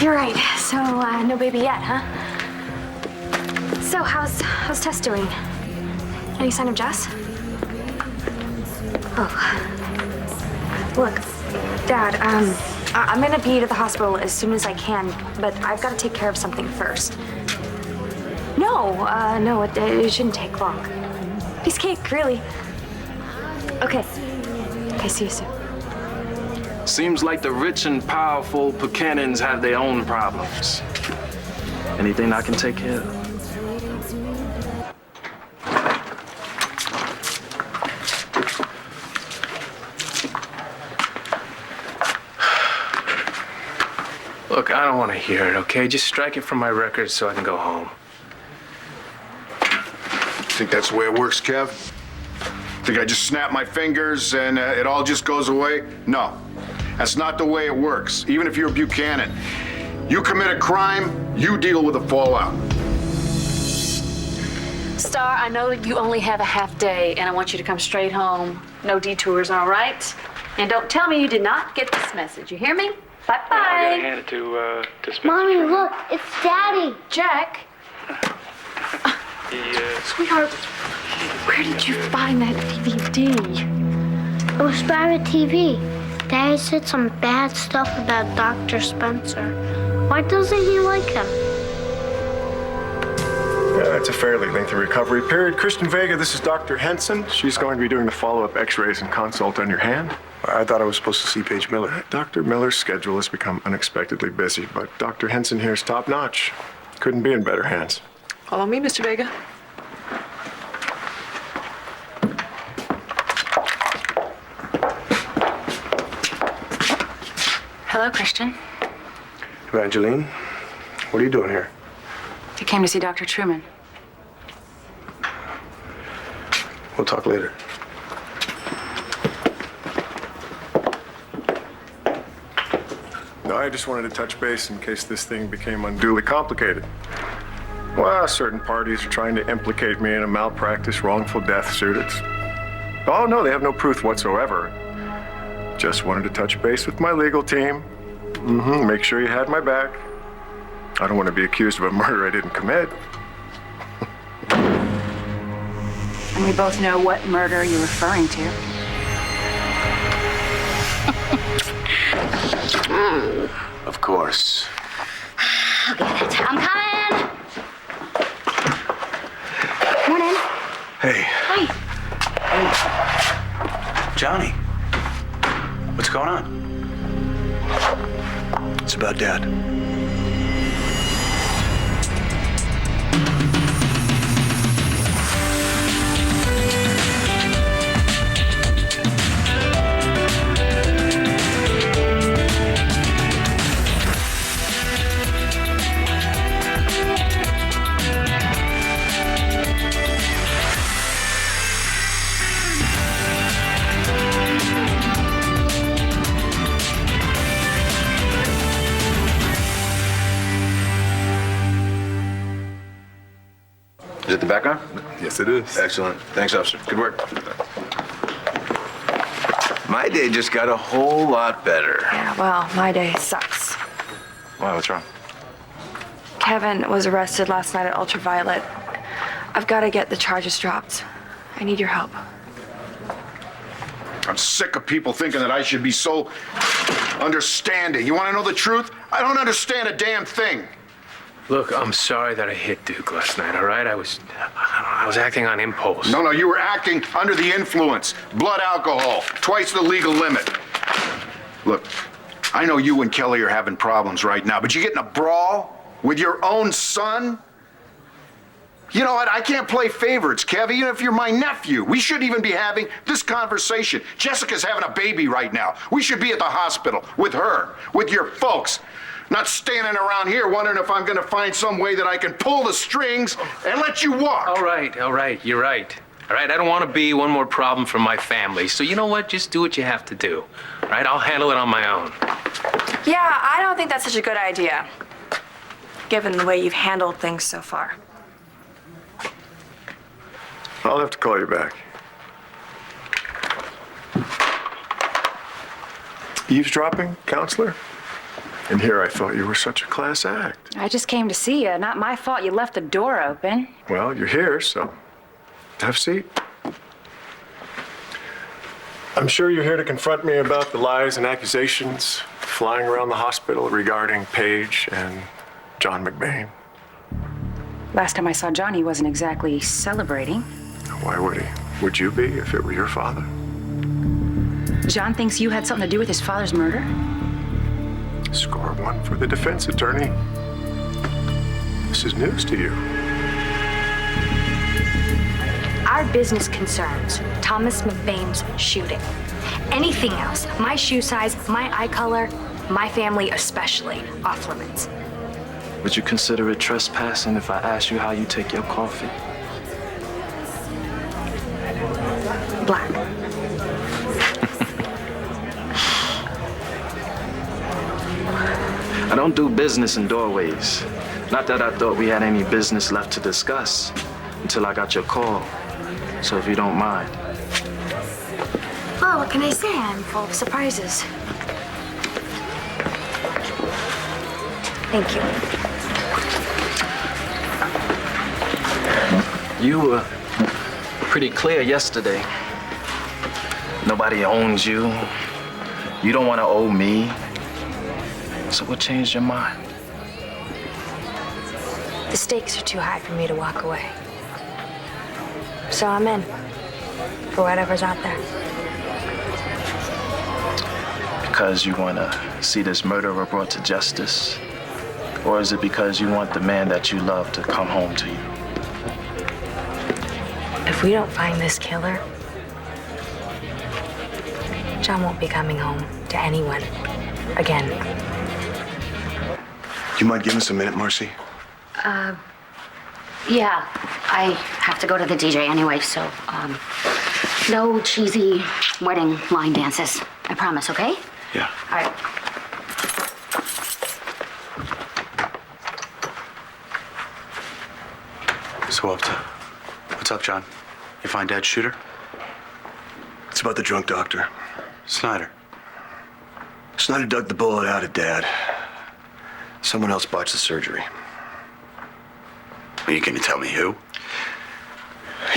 You're right. So, no baby yet, huh? So, how's Tess doing? Any sign of Jess? Oh. Look, Dad, I'm gonna be at the hospital as soon as I can, but I've got to take care of something first. No, it shouldn't take long. Piece of cake, really. Okay, see you soon. Seems like the rich and powerful Buchanans have their own problems. Anything I can take care of? Look, I don't want to hear it, okay? Just strike it from my record so I can go home. Think that's the way it works, Kev? Think I just snap my fingers and it all just goes away? No, that's not the way it works. Even if you're Buchanan, you commit a crime, you deal with the fallout. Star, I know you only have a half day, and I want you to come straight home. No detours, all right? And don't tell me you did not get this message. You hear me? Bye-bye. I gotta hand it to Spencer. Mommy, look, it's Daddy. Jack. Sweetheart, where did you find that DVD? It was by the TV. Daddy said some bad stuff about Dr. Spencer. Why doesn't he like him? Yeah, it's a fairly lengthy recovery period. Kristen Vega, this is Dr. Henson. She's going to be doing the follow-up x-rays and consult on your hand. I thought I was supposed to see Paige Miller. Dr. Miller's schedule has become unexpectedly busy, but Dr. Henson here is top-notch. Couldn't be in better hands. Follow me, Mr. Vega. Hello, Christian. Evangeline, what are you doing here? I came to see Dr. Truman. We'll talk later. No, I just wanted to touch base in case this thing became unduly complicated. Well, certain parties are trying to implicate me in a malpractice wrongful death suit. Oh, no, they have no proof whatsoever. Just wanted to touch base with my legal team. Make sure you had my back. I don't want to be accused of a murder I didn't commit. And we both know what murder you're referring to. Of course. I'll get it. I'm coming. Morning. Hey. Hi. Johnny, what's going on? It's about Dad. Is it the background? Yes, it is. Excellent. Thanks, officer. Good work. My day just got a whole lot better. Yeah, well, my day sucks. Why, what's wrong? Kevin was arrested last night at Ultraviolet. I've got to get the charges dropped. I need your help. I'm sick of people thinking that I should be so understanding. You want to know the truth? I don't understand a damn thing. Look, I'm sorry that I hit Duke last night, all right? I was acting on impulse. No, you were acting under the influence. Blood alcohol, twice the legal limit. Look, I know you and Kelly are having problems right now, but you get in a brawl with your own son? You know what? I can't play favorites, Kev, even if you're my nephew. We shouldn't even be having this conversation. Jessica's having a baby right now. We should be at the hospital with her, with your folks. Not standing around here wondering if I'm gonna find some way that I can pull the strings and let you walk. All right, you're right. All right, I don't want to be one more problem for my family. So you know what? Just do what you have to do. All right, I'll handle it on my own. Yeah, I don't think that's such a good idea, given the way you've handled things so far. I'll have to call you back. Eavesdropping, counselor? And here I thought you were such a class act. I just came to see you. Not my fault you left the door open. Well, you're here, so have a seat. I'm sure you're here to confront me about the lies and accusations flying around the hospital regarding Paige and John McBain. Last time I saw John, he wasn't exactly celebrating. Why would he? Would you be if it were your father? John thinks you had something to do with his father's murder? Score one for the defense attorney. This is news to you. Our business concerns Thomas McBain's shooting. Anything else, my shoe size, my eye color, my family especially, off limits. Would you consider it trespassing if I asked you how you take your coffee? Black. I don't do business in doorways. Not that I thought we had any business left to discuss until I got your call. So if you don't mind. Oh, what can I say? I'm full of surprises. Thank you. You were pretty clear yesterday. Nobody owns you. You don't want to owe me. So what changed your mind? The stakes are too high for me to walk away. So I'm in for whatever's out there. Because you want to see this murderer brought to justice? Or is it because you want the man that you love to come home to you? If we don't find this killer, John won't be coming home to anyone again. Do you mind giving us a minute, Marcy? Yeah, I have to go to the DJ anyway, so, no cheesy wedding line dances. I promise, okay? Yeah. All right. So what's up, John? You find Dad's shooter? It's about the drunk doctor. Snyder. Snyder dug the bullet out of Dad. Someone else botched the surgery. Are you going to tell me who?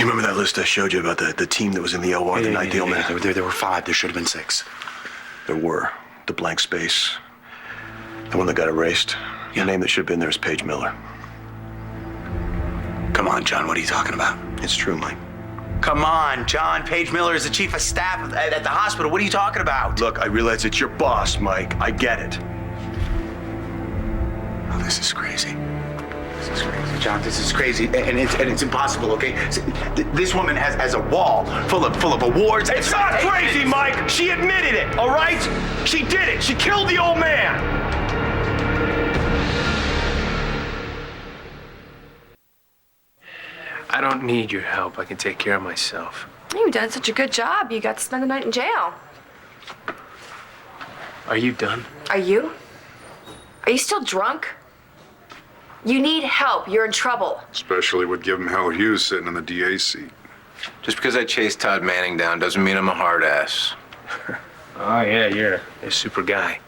You remember that list I showed you about the team that was in the OR the night deal, man? There were 5. There should have been 6. There were. The blank space. The one that got erased. The name that should have been there is Paige Miller. Come on, John. What are you talking about? It's true, Mike. Come on, John. Paige Miller is the chief of staff at the hospital. What are you talking about? Look, I realize it's your boss, Mike. I get it. Oh, this is crazy. This is crazy, John. This is crazy, and it's impossible. Okay, this woman has a wall full of awards. It's not crazy, Mike. She admitted it. All right? She did it. She killed the old man. I don't need your help. I can take care of myself. You've done such a good job. You got to spend the night in jail. Are you done? Are you? Are you still drunk? You need help. You're in trouble. Especially would give him Hal Hughes sitting in the DA seat. Just because I chased Todd Manning down doesn't mean I'm a hard ass. Oh, yeah, you're a super guy.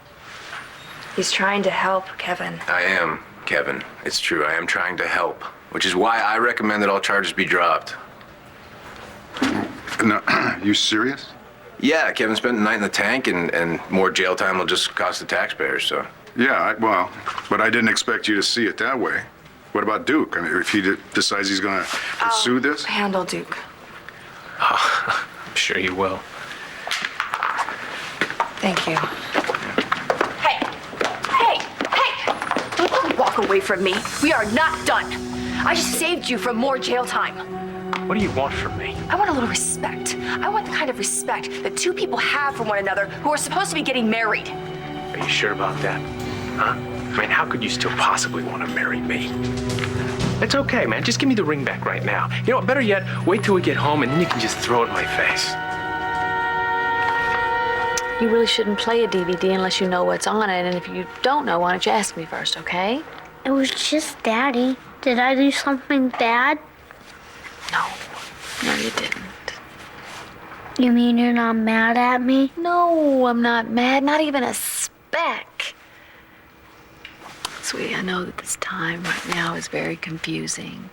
He's trying to help, Kevin. I am, Kevin. It's true. I am trying to help, which is why I recommend that all charges be dropped. No, you serious? Yeah, Kevin spent the night in the tank, and more jail time will just cost the taxpayers, so. Yeah, well, but I didn't expect you to see it that way. What about Duke? I mean, if he decides he's going to pursue this? Handle Duke. Oh, I'm sure you will. Thank you. Hey! Don't walk away from me. We are not done. I just saved you from more jail time. What do you want from me? I want a little respect. I want the kind of respect that two people have for one another who are supposed to be getting married. Are you sure about that? Huh? I mean, how could you still possibly want to marry me? It's okay, man. Just give me the ring back right now. You know what? Better yet, wait till we get home and then you can just throw it in my face. You really shouldn't play a DVD unless you know what's on it. And if you don't know, why don't you ask me first, okay? It was just Daddy. Did I do something bad? No, you didn't. You mean you're not mad at me? No, I'm not mad. Not even a speck. Sweetie, I know that this time right now is very confusing.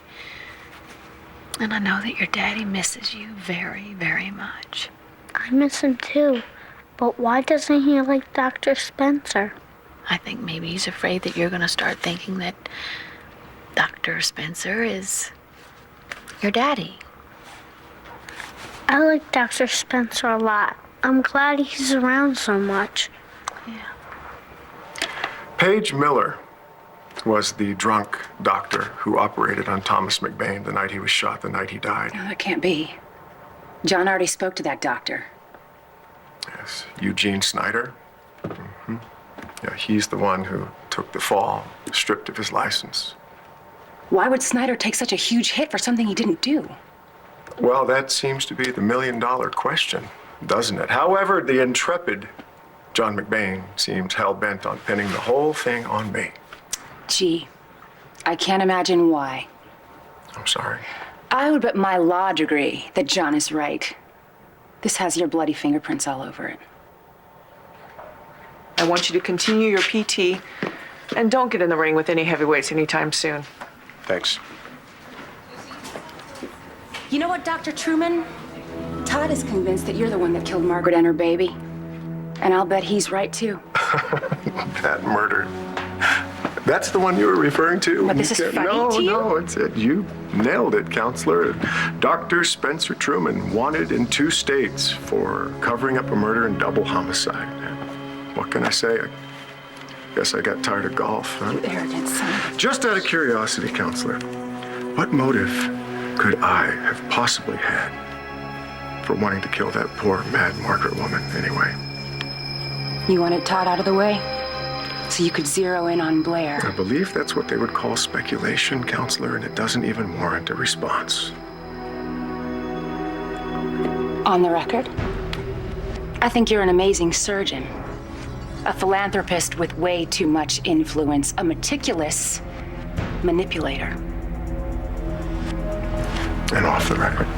And I know that your daddy misses you very, very much. I miss him too. But why doesn't he like Dr. Spencer? I think maybe he's afraid that you're gonna start thinking that Dr. Spencer is your daddy. I like Dr. Spencer a lot. I'm glad he's around so much. Yeah. Paige Miller was the drunk doctor who operated on Thomas McBain the night he was shot, the night he died. No, that can't be. John already spoke to that doctor. Yes, Eugene Snyder. Mm-hmm. Yeah, he's the one who took the fall, stripped of his license. Why would Snyder take such a huge hit for something he didn't do? Well, that seems to be the million-dollar question, doesn't it? However, the intrepid John McBain seems hell-bent on pinning the whole thing on me. Gee, I can't imagine why. I'm sorry. I would bet my law degree that John is right. This has your bloody fingerprints all over it. I want you to continue your PT and don't get in the ring with any heavyweights anytime soon. Thanks. You know what, Dr. Truman? Todd is convinced that you're the one that killed Margaret and her baby. And I'll bet he's right, too. That murder. That's the one you were referring to? But this is funny to you? No, it's it. You nailed it, counselor. Dr. Spencer Truman, wanted in 2 states for covering up a murder and double homicide. What can I say? I guess I got tired of golf, huh? You arrogant son. Just out of curiosity, counselor, what motive could I have possibly had for wanting to kill that poor, mad Margaret woman, anyway? You wanted Todd out of the way? So you could zero in on Blair. I believe that's what they would call speculation, counselor, and it doesn't even warrant a response. On the record, I think you're an amazing surgeon. A philanthropist with way too much influence. A meticulous manipulator. And off the record.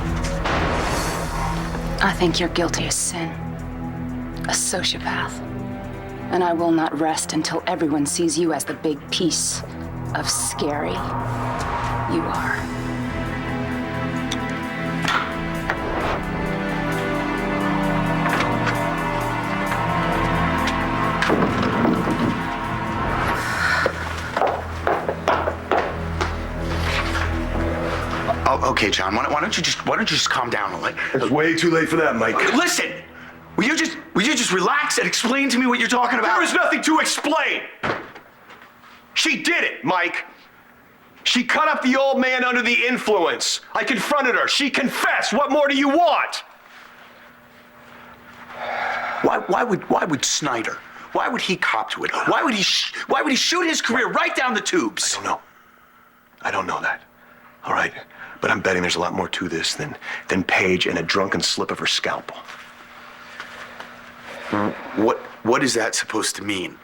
I think you're guilty as sin. A sociopath. And I will not rest until everyone sees you as the big piece of scary you are. Oh, okay, John. Why don't you just calm down a little? It's way too late for that, Mike. Listen. Will you just relax and explain to me what you're talking about? There is nothing to explain. She did it, Mike. She cut up the old man under the influence. I confronted her. She confessed. What more do you want? Why would Snyder? Why would he cop to it? Why would he shoot his career right down the tubes? I don't know that. All right, but I'm betting there's a lot more to this than Paige and a drunken slip of her scalpel. What is that supposed to mean?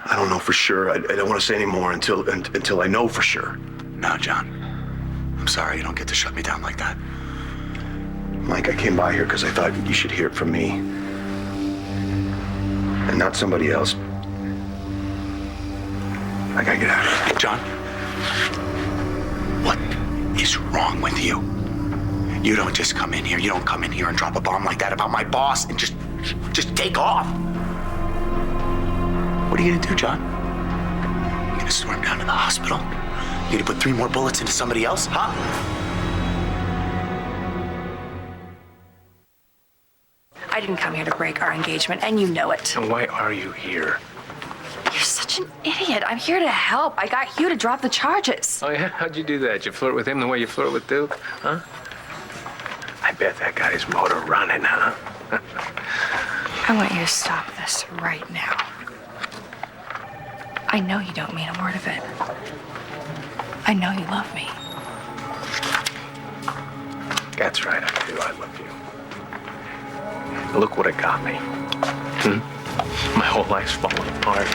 I don't know for sure. I don't want to say any more until I know for sure. No, John. I'm sorry you don't get to shut me down like that. Mike, I came by here because I thought you should hear it from me. And not somebody else. I gotta get out of here. John, what is wrong with you? You don't just come in here. You don't come in here and drop a bomb like that about my boss and just take off. What are you gonna do, John? You gonna storm down to the hospital? You gonna put 3 more bullets into somebody else, huh? I didn't come here to break our engagement, and you know it. And why are you here? You're such an idiot. I'm here to help. I got Hugh to drop the charges. Oh, yeah? How'd you do that? You flirt with him the way you flirt with Duke? Huh? I bet that got his motor running, huh? I want you to stop this right now. I know you don't mean a word of it. I know you love me. That's right, I do. I love you. Look what it got me. My whole life's falling apart.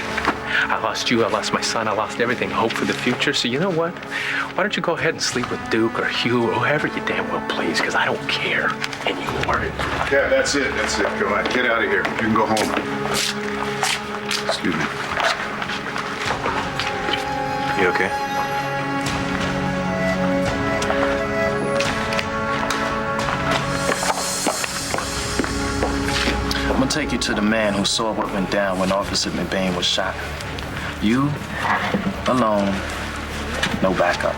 I lost you, I lost my son, I lost everything, hope for the future. So you know what? Why don't you go ahead and sleep with Duke or Hugh or whoever you damn well please, because I don't care anymore. Yeah, that's it. Go on. Get out of here. You can go home. Excuse me. You okay? I'm gonna take you to the man who saw what went down when Officer McBain was shot. You, alone, no backup.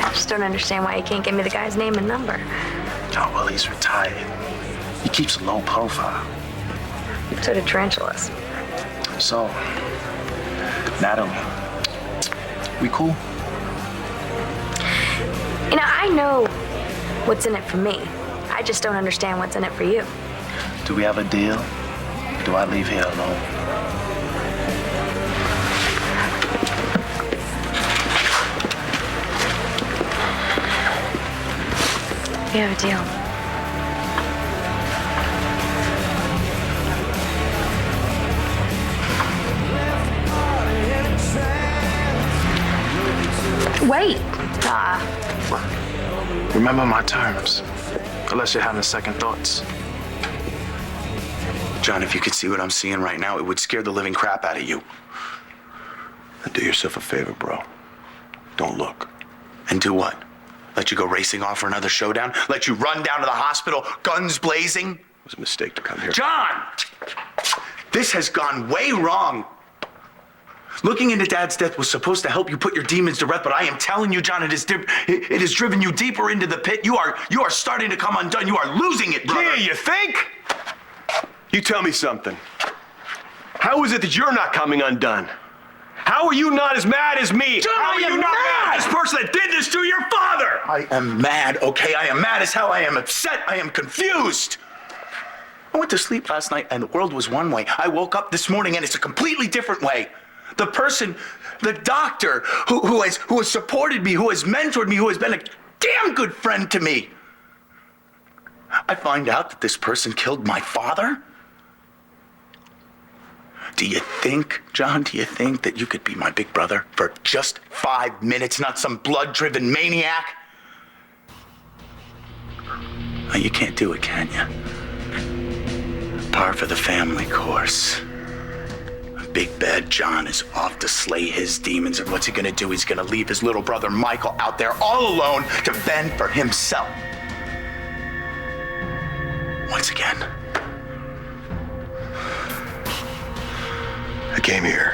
I just don't understand why you can't give me the guy's name and number. Oh, well, he's retired. He keeps a low profile. So do tarantulas. So, Natalie, we cool? You know, I know what's in it for me. I just don't understand what's in it for you. Do we have a deal? Do I leave here alone? We have a deal. Wait. Remember my terms. Unless you're having second thoughts. John, if you could see what I'm seeing right now, it would scare the living crap out of you. And do yourself a favor, bro. Don't look. And do what? Let you go racing off for another showdown? Let you run down to the hospital, guns blazing? It was a mistake to come here. John! This has gone way wrong. Looking into Dad's death was supposed to help you put your demons to rest, but I am telling you, John, it has driven you deeper into the pit. You are starting to come undone. You are losing it, brother. Yeah, you think? You tell me something. How is it that you're not coming undone? How are you not as mad as me? John, How are you not mad as this person that did this to your father? I am mad, okay? I am mad as hell. I am upset. I am confused. I went to sleep last night and the world was one way. I woke up this morning and it's a completely different way. The person, the doctor who has supported me, who has mentored me, who has been a damn good friend to me. I find out that this person killed my father? Do you think, John, that you could be my big brother for just 5 minutes, not some blood-driven maniac? Oh, you can't do it, can you? Par for the family course. Big bad John is off to slay his demons, and what's he gonna do? He's gonna leave his little brother Michael out there all alone to fend for himself. Once again. I came here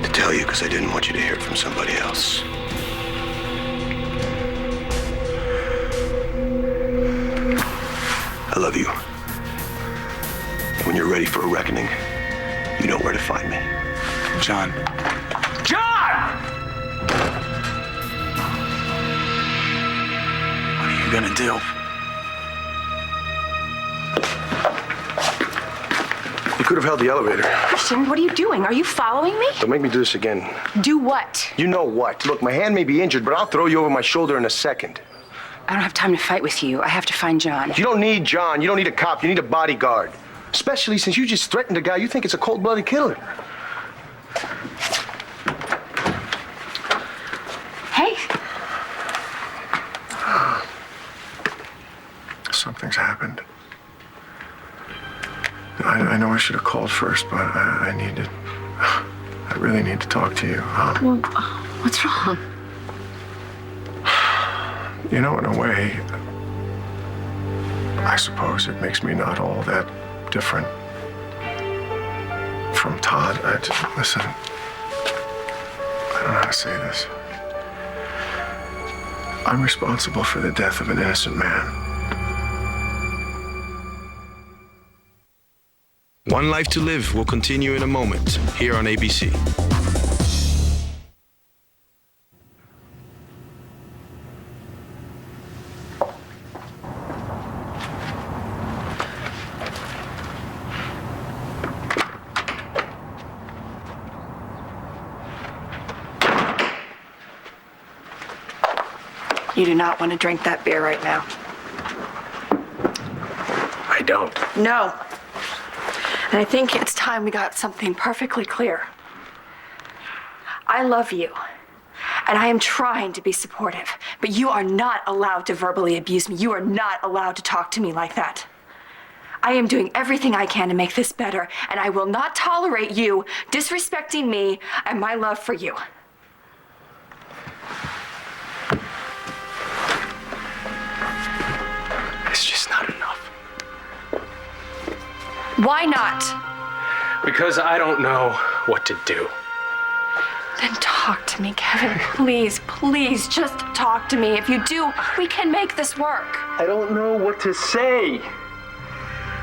to tell you because I didn't want you to hear it from somebody else. I love you. When you're ready for a reckoning, you know where to find me. John. John! What are you gonna do? You could have held the elevator. Christian, what are you doing? Are you following me? Don't make me do this again. Do what? You know what? Look, my hand may be injured, but I'll throw you over my shoulder in a second. I don't have time to fight with you. I have to find John. You don't need John. You don't need a cop. You need a bodyguard. Especially since you just threatened a guy you think it's a cold-blooded killer. Hey. Something's happened. I know I should have called first, but I really need to talk to you. Well, what's wrong? You know, in a way, I suppose it makes me not all that different from Todd. Listen, I don't know how to say this. I'm responsible for the death of an innocent man. One Life to Live will continue in a moment here on ABC. You do not want to drink that beer right now. I don't. No. And I think it's time we got something perfectly clear. I love you, and I am trying to be supportive, but you are not allowed to verbally abuse me. You are not allowed to talk to me like that. I am doing everything I can to make this better, and I will not tolerate you disrespecting me and my love for you. It's just not enough. Why not? Because I don't know what to do. Then talk to me, Kevin. Please, please, just talk to me. If you do, we can make this work. I don't know what to say.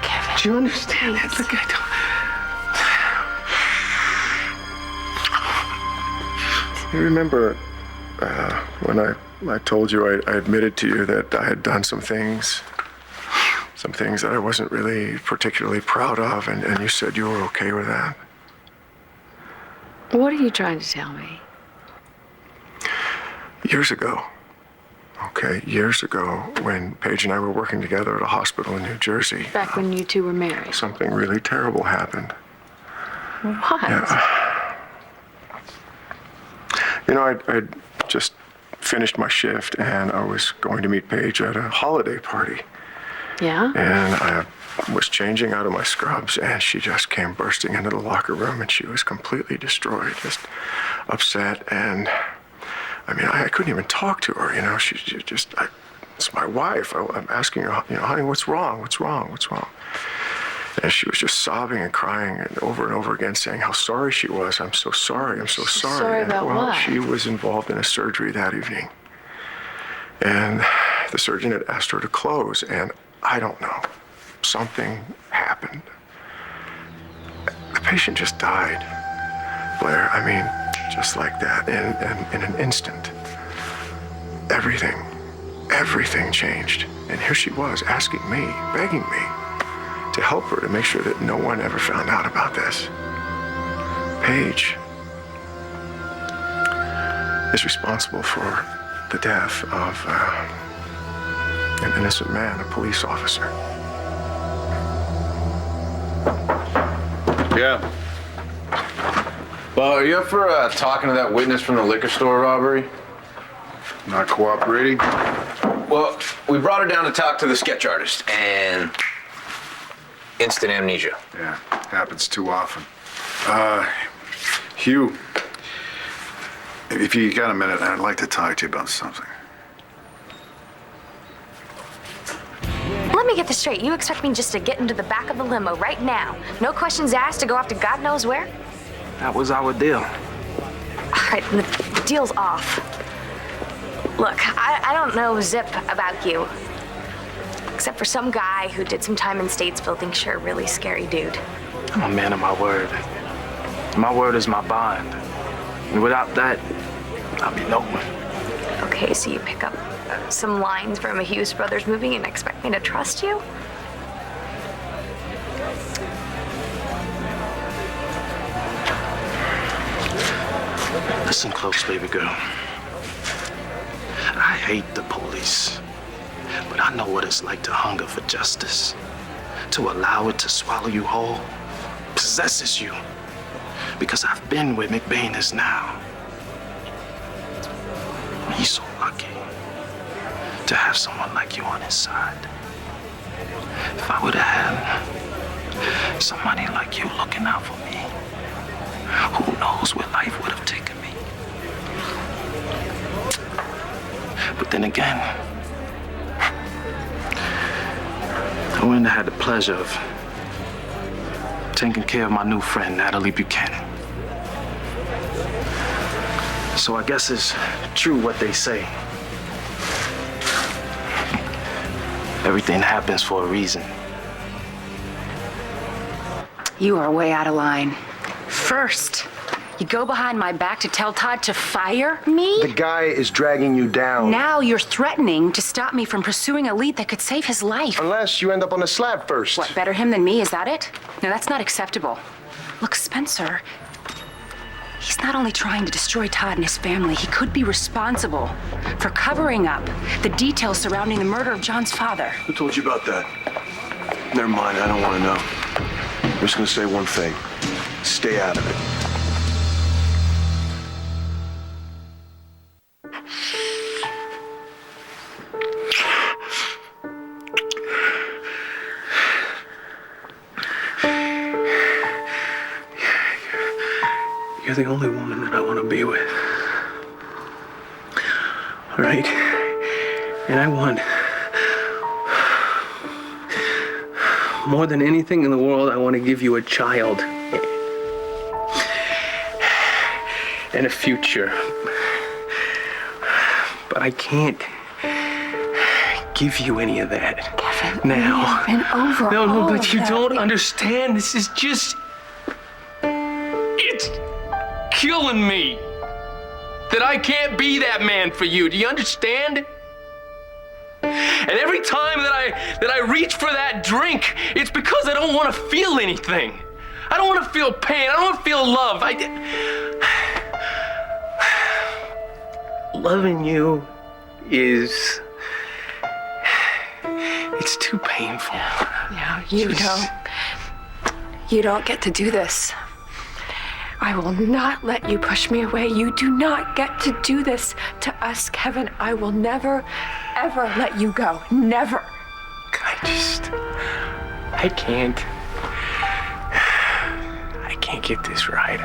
Kevin. Do you understand that? Look, You remember when I told you I admitted to you that I had done some things that I wasn't really particularly proud of, and you said you were okay with that? What are you trying to tell me? Years ago, when Paige and I were working together at a hospital in New Jersey. Back when you two were married. Something really terrible happened. What? Yeah. You know, I'd just finished my shift and I was going to meet Paige at a holiday party. Yeah? And I was changing out of my scrubs and she just came bursting into the locker room and she was completely destroyed, just upset. And I mean, I couldn't even talk to her, you know, it's my wife. I'm asking her, you know, honey, what's wrong? What's wrong? What's wrong? And she was just sobbing and crying and over again saying how sorry she was. I'm so sorry. I'm so sorry. Sorry about what? She was involved in a surgery that evening. And the surgeon had asked her to close. And I don't know. Something happened. The patient just died, Blair. I mean, just like that, in an instant. Everything changed. And here she was asking me, begging me to help her to make sure that no one ever found out about this. Paige is responsible for the death of an innocent man, a police officer. Yeah. Well, are you up for talking to that witness from the liquor store robbery? Not cooperating? Well, we brought her down to talk to the sketch artist, and instant amnesia. Yeah, happens too often. Hugh, if you got a minute, I'd like to talk to you about something. Let me get this straight. You expect me just to get into the back of the limo right now? No questions asked to go off to God knows where? That was our deal. All right, the deal's off. Look, I don't know zip about you. Except for some guy who did some time in Statesville thinks you're a really scary dude. I'm a man of my word. My word is my bond. And without that, I'll be no one. Okay, so you pick up some lines from a Hughes Brothers movie and expect me to trust you? Listen close, baby girl. I hate the police, but I know what it's like to hunger for justice. To allow it to swallow you whole possesses you. Because I've been where McBain is now. He's so lucky to have someone like you on his side. If I would have had somebody like you looking out for me, who knows where life would have taken me. But then again, I wouldn't have had the pleasure of taking care of my new friend, Natalie Buchanan. So I guess it's true what they say. Everything happens for a reason. You are way out of line. First, you go behind my back to tell Todd to fire me? The guy is dragging you down. Now you're threatening to stop me from pursuing a lead that could save his life. Unless you end up on the slab first. What, better him than me, is that it? No, that's not acceptable. Look, Spencer, he's not only trying to destroy Todd and his family, he could be responsible for covering up the details surrounding the murder of John's father. Who told you about that? Never mind, I don't want to know. I'm just gonna say one thing. Stay out of it. You're the only woman that I want to be with. All right? And I want, more than anything in the world, I want to give you a child. And a future. But I can't give you any of that. Kevin, now. I've been over No, all but of you that. don't understand. This is just... It's killing me that I can't be that man for you. Do you understand? And every time that I reach for that drink, it's because I don't want to feel anything. I don't want to feel pain. I don't want to feel love. Loving you is... It's too painful. Yeah, you don't get to do this. I will not let you push me away. You do not get to do this to us, Kevin. I will never, ever let you go. Never. I can't get this right.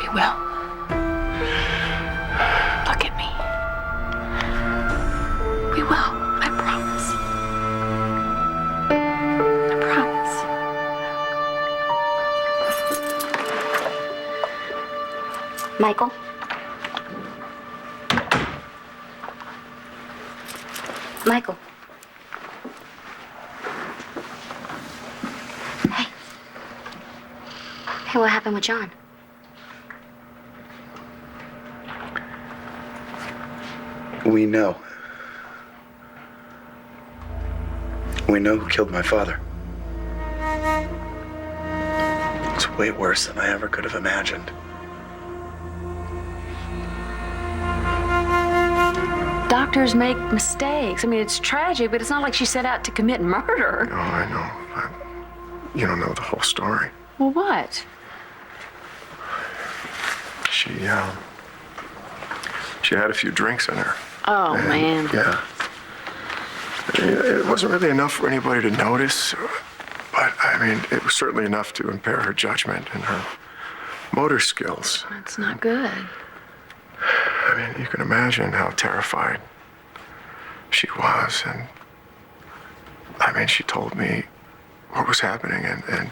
We will. Look at me. We will. I promise. I promise. Michael? Michael? Hey. Hey, what happened with John? We know. We know who killed my father. It's way worse than I ever could have imagined. Doctors make mistakes. I mean, it's tragic, but it's not like she set out to commit murder. Oh, I know. You don't know the whole story. Well, what? She had a few drinks in her. Oh, man. Yeah. It wasn't really enough for anybody to notice, but I mean, it was certainly enough to impair her judgment and her motor skills. That's not good. I mean, you can imagine how terrified she was, and I mean, she told me what was happening, and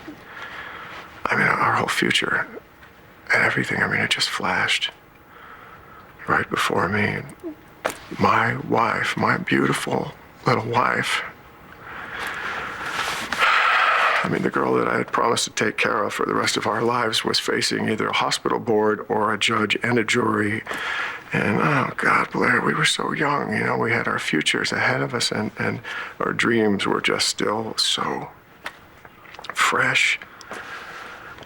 I mean, our whole future and everything. I mean, it just flashed right before me. And my wife, my beautiful little wife, I mean, the girl that I had promised to take care of for the rest of our lives was facing either a hospital board or a judge and a jury. And, oh, God, Blair, we were so young, you know, we had our futures ahead of us, and our dreams were just still so fresh.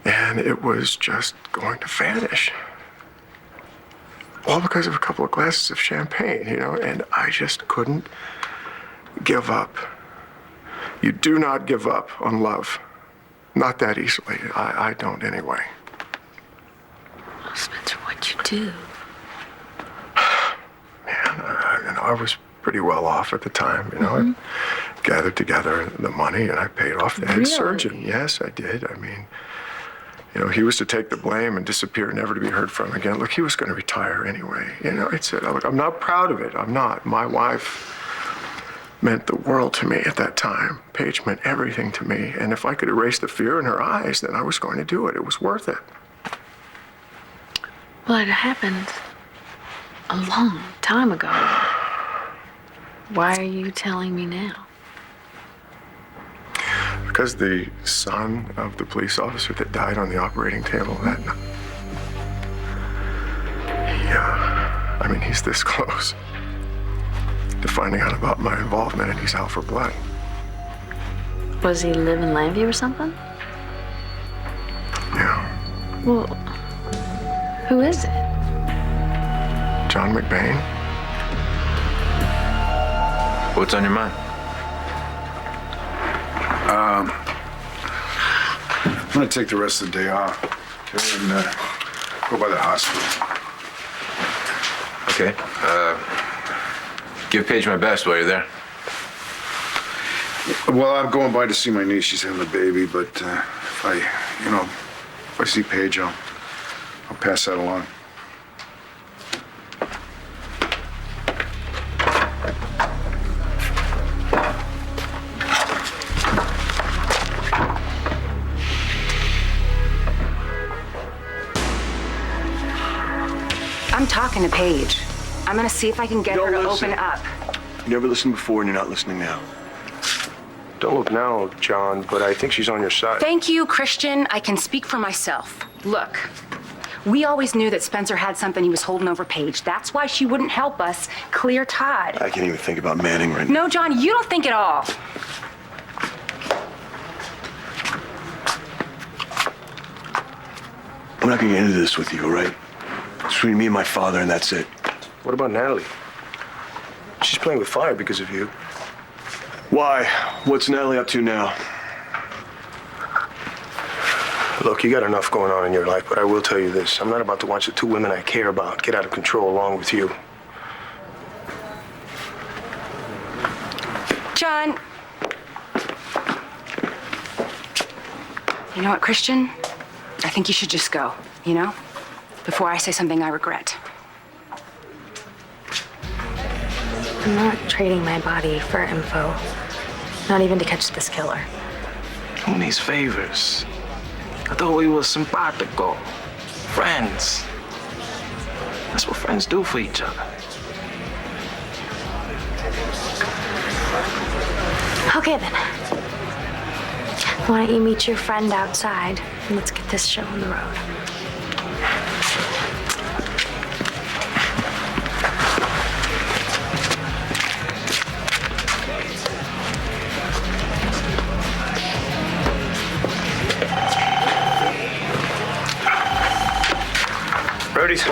And it was just going to vanish. All because of a couple of glasses of champagne, you know, and I just couldn't give up. You do not give up on love. Not that easily. I don't anyway. Oh, Spencer, what'd you do? Man, I was pretty well off at the time, you know. I gathered together the money and I paid off the head surgeon. Yes, I did. I mean, you know, he was to take the blame and disappear, never to be heard from again. Look, he was going to retire anyway. You know, look, I'm not proud of it. I'm not. My wife meant the world to me at that time. Paige meant everything to me. And if I could erase the fear in her eyes, then I was going to do it. It was worth it. Well, it happened a long time ago. Why are you telling me now? Because the son of the police officer that died on the operating table that night, I mean, he's this close to finding out about my involvement, and he's out for blood. Was he live in Lambview or something? Yeah. Well, who is it? John McBain. What's on your mind? I'm gonna take the rest of the day off. Okay, and go by the hospital. Okay. Give Paige my best while you're there. Well, I'm going by to see my niece. She's having a baby, but if I see Paige, I'll I'll pass that along. I'm talking to Paige. I'm gonna see if I can get her to open up. You never listened before and you're not listening now. Don't look now, John, but I think she's on your side. Thank you, Christian. I can speak for myself. Look, we always knew that Spencer had something he was holding over Paige. That's why she wouldn't help us clear Todd. I can't even think about Manning right now. No, John, you don't think at all. I'm not gonna get into this with you, all right? It's between me and my father, and that's it. What about Natalie? She's playing with fire because of you. Why? What's Natalie up to now? Look, you got enough going on in your life, but I will tell you this. I'm not about to watch the two women I care about get out of control along with you. John. You know what, Christian? I think you should just go, you know? Before I say something I regret. I'm not trading my body for info. Not even to catch this killer. Who needs favors? I thought we were simpatico. Friends. That's what friends do for each other. Okay then. Why don't you meet your friend outside and let's get this show on the road. Brody's?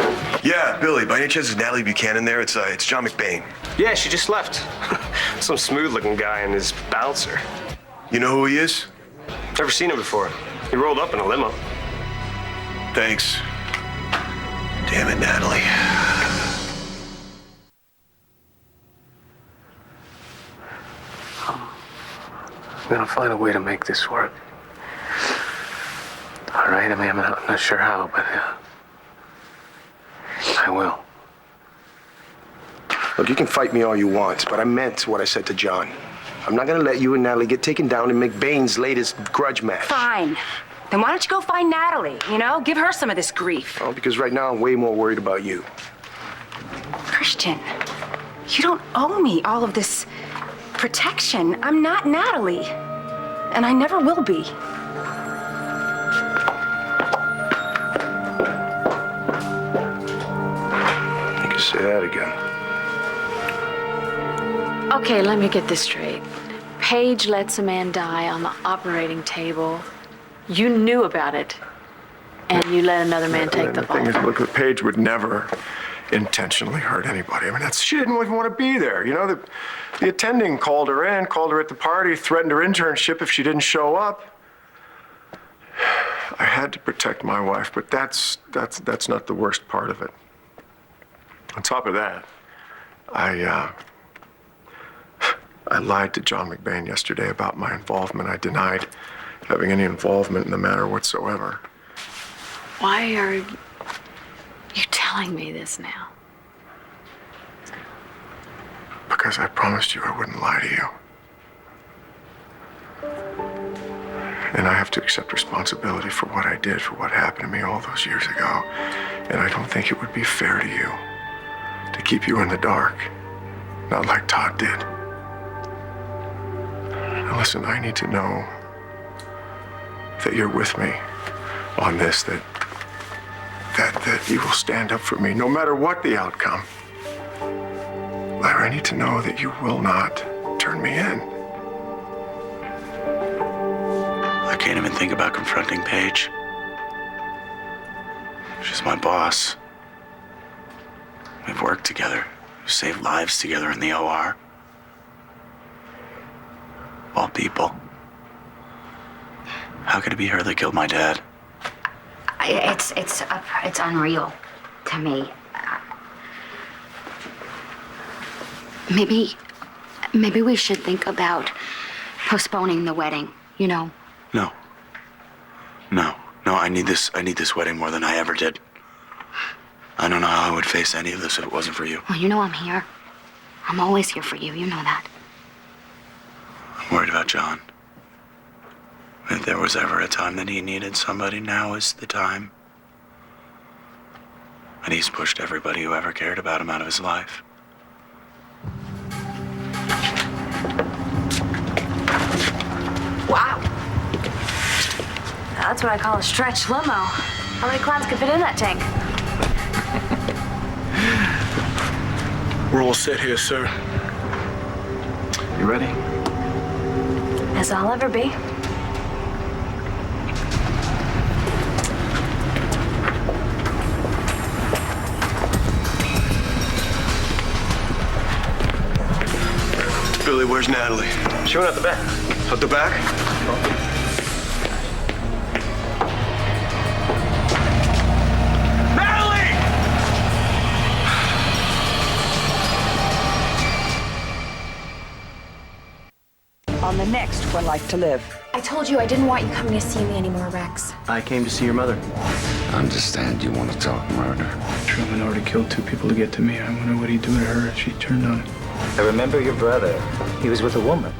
Yeah, Billy. By any chance is Natalie Buchanan there? It's John McBain. Yeah, she just left. Some smooth-looking guy and his bouncer. You know who he is? Never seen him before. He rolled up in a limo. Thanks. Damn it, Natalie. I'm gonna find a way to make this work. All right, I mean, I'm not sure how, but I will. Look, you can fight me all you want, but I meant what I said to John. I'm not gonna let you and Natalie get taken down in McBain's latest grudge match. Fine. Then why don't you go find Natalie, you know? Give her some of this grief. Oh, because right now I'm way more worried about you. Christian, you don't owe me all of this protection. I'm not Natalie. And I never will be. You can say that again. Okay, let me get this straight. Paige lets a man die on the operating table. You knew about it, and you let another man take the fall. thing is, look, Paige would never intentionally hurt anybody. I mean, she didn't even want to be there. You know, the attending called her in, called her at the party, threatened her internship if she didn't show up. I had to protect my wife, but that's not the worst part of it. On top of that, I lied to John McBain yesterday about my involvement. I denied having any involvement in the matter whatsoever. Why are you telling me this now? Because I promised you I wouldn't lie to you. And I have to accept responsibility for what I did, for what happened to me all those years ago. And I don't think it would be fair to you to keep you in the dark, not like Todd did. Now listen, I need to know that you're with me on this, that you will stand up for me no matter what the outcome. Larry, I need to know that you will not turn me in. I can't even think about confronting Paige. She's my boss. We've worked together. We've saved lives together in the OR. All people. How could it be her that killed my dad? It's unreal to me. Maybe we should think about postponing the wedding, you know? No, I need this wedding more than I ever did. I don't know how I would face any of this if it wasn't for you. Well, you know I'm here. I'm always here for you. You know that. I'm worried about John. If there was ever a time that he needed somebody, now is the time. And he's pushed everybody who ever cared about him out of his life. Wow. Now, that's what I call a stretch limo. How many clowns can fit in that tank? We're all set here, sir. You ready? As I'll ever be. Billy, where's Natalie? She went out the back. Out the back? On the next For Life to Live. I told you I didn't want you coming to see me anymore, Rex. I came to see your mother. I understand you want to talk murder. Truman already killed 2 people to get to me. I wonder what he'd do to her if she turned on him. I remember your brother. He was with a woman.